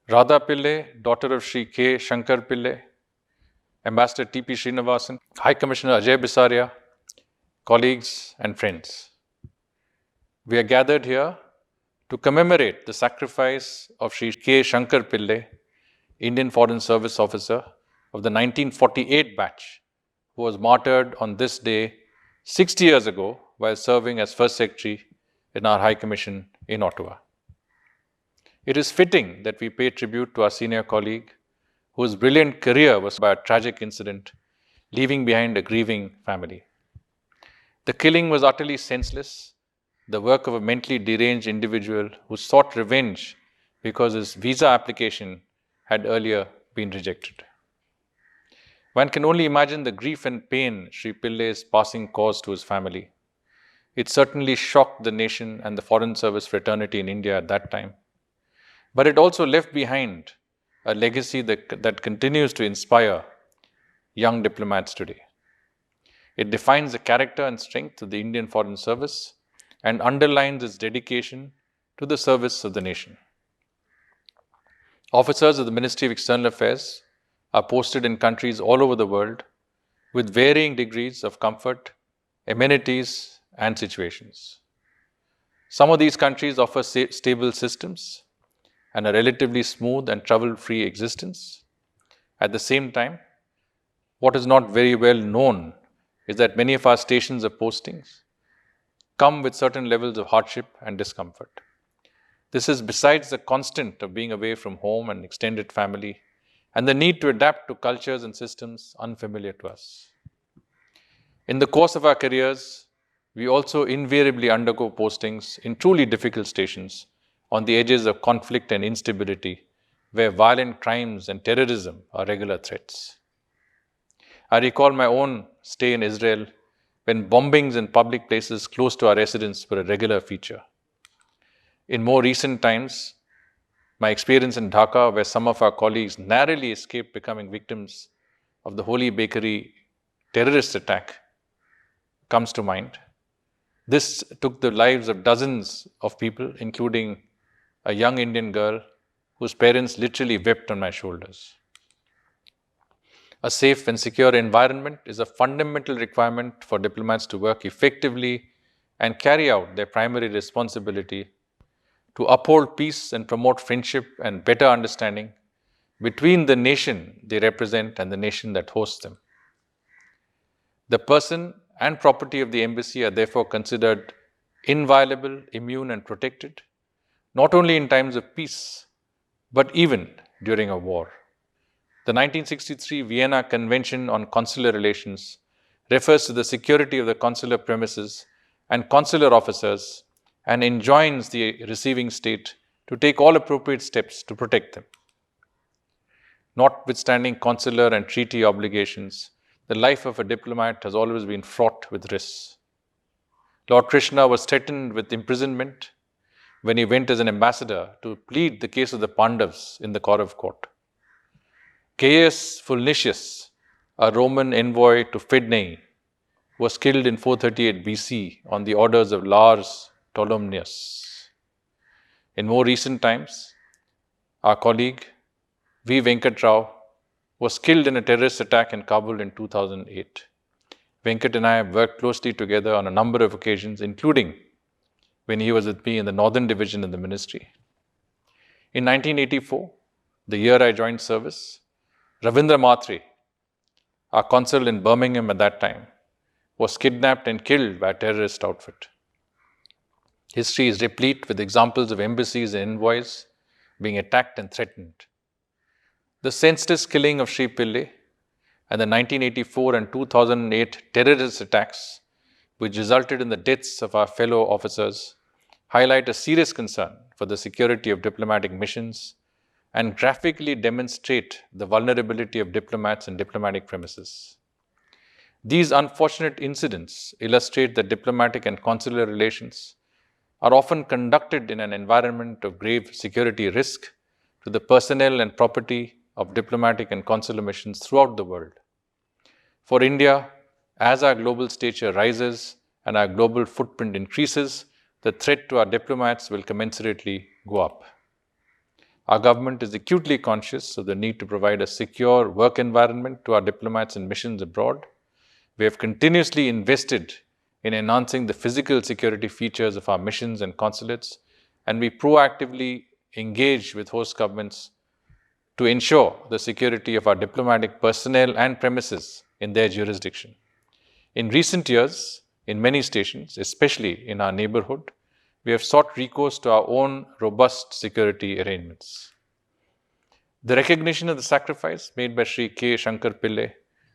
Radha Pillai, daughter of Sri K. Shankar Pillai, Ambassador T.P. Srinivasan, High Commissioner Ajay Bisaria, colleagues and friends. We are gathered here to commemorate the sacrifice of Sri K. Shankar Pillai, Indian Foreign Service officer of the 1948 batch, who was martyred on this day 60 years ago while serving as First Secretary in our High Commission in Ottawa. It is fitting that we pay tribute to our senior colleague, whose brilliant career was by a tragic incident, leaving behind a grieving family. The killing was utterly senseless, the work of a mentally deranged individual who sought revenge because his visa application had earlier been rejected. One can only imagine the grief and pain Sri Pillai's passing caused to his family. It certainly shocked the nation and the Foreign Service fraternity in India at that time. But it also left behind a legacy that continues to inspire young diplomats today. It defines the character and strength of the Indian Foreign Service and underlines its dedication to the service of the nation. Officers of the Ministry of External Affairs are posted in countries all over the world with varying degrees of comfort, amenities, and situations. Some of these countries offer stable systems and a relatively smooth and trouble-free existence. At the same time, what is not very well known is that many of our stations of postings come with certain levels of hardship and discomfort. This is besides the constant of being away from home and extended family and the need to adapt to cultures and systems unfamiliar to us. In the course of our careers, we also invariably undergo postings in truly difficult stations on the edges of conflict and instability, where violent crimes and terrorism are regular threats. I recall my own stay in Israel when bombings in public places close to our residence were a regular feature. In more recent times, my experience in Dhaka, where some of our colleagues narrowly escaped becoming victims of the Holy Bakery terrorist attack, comes to mind. This took the lives of dozens of people, including a young Indian girl whose parents literally wept on my shoulders. A safe and secure environment is a fundamental requirement for diplomats to work effectively and carry out their primary responsibility to uphold peace and promote friendship and better understanding between the nation they represent and the nation that hosts them. The person and property of the embassy are therefore considered inviolable, immune, and protected, not only in times of peace, but even during a war. The 1963 Vienna Convention on Consular Relations refers to the security of the consular premises and consular officers and enjoins the receiving state to take all appropriate steps to protect them. Notwithstanding consular and treaty obligations, the life of a diplomat has always been fraught with risks. Lord Krishna was threatened with imprisonment when he went as an ambassador to plead the case of the Pandavas in the Kaurav court. Gaius Fulnicius, a Roman envoy to Fidnei, was killed in 438 BC on the orders of Lars Ptolemaeus. In more recent times, our colleague V. Venkat Rao was killed in a terrorist attack in Kabul in 2008. Venkat and I have worked closely together on a number of occasions, including when he was with me in the Northern Division in the ministry. In 1984, the year I joined service, Ravindra Mhatre, our consul in Birmingham at that time, was kidnapped and killed by a terrorist outfit. History is replete with examples of embassies and envoys being attacked and threatened. The senseless killing of Sri Pillai and the 1984 and 2008 terrorist attacks, which resulted in the deaths of our fellow officers, highlight a serious concern for the security of diplomatic missions and graphically demonstrate the vulnerability of diplomats and diplomatic premises. These unfortunate incidents illustrate that diplomatic and consular relations are often conducted in an environment of grave security risk to the personnel and property of diplomatic and consular missions throughout the world. For India, as our global stature rises and our global footprint increases, the threat to our diplomats will commensurately go up. Our government is acutely conscious of the need to provide a secure work environment to our diplomats in missions abroad. We have continuously invested in enhancing the physical security features of our missions and consulates, and we proactively engage with host governments to ensure the security of our diplomatic personnel and premises in their jurisdiction. In recent years, in many stations, especially in our neighborhood, we have sought recourse to our own robust security arrangements. The recognition of the sacrifice made by Sri K. Shankar Pillai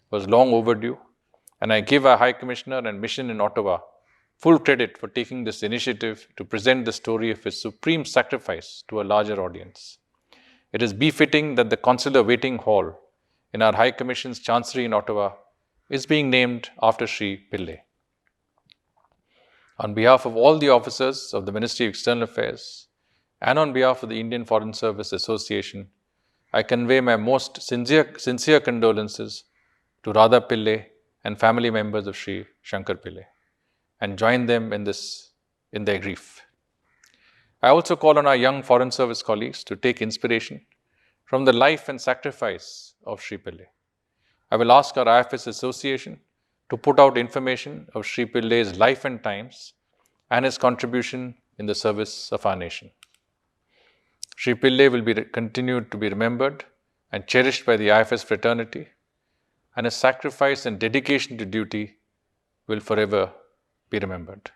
was long overdue, and I give our High Commissioner and mission in Ottawa full credit for taking this initiative to present the story of his supreme sacrifice to a larger audience. It is befitting that the Consular Waiting Hall in our High Commission's Chancery in Ottawa is being named after Sri Pillai. On behalf of all the officers of the Ministry of External Affairs and on behalf of the Indian Foreign Service Association, I convey my most sincere condolences to Radha Pillai and family members of Sri Shankar Pillai and join them in their grief. I also call on our young Foreign Service colleagues to take inspiration from the life and sacrifice of Sri Pillai. I will ask our IFS Association to put out information of Sri Pillai's life and times and his contribution in the service of our nation. Sri Pillai will be continued to be remembered and cherished by the IFS fraternity, and his sacrifice and dedication to duty will forever be remembered.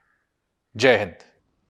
Jai Hind.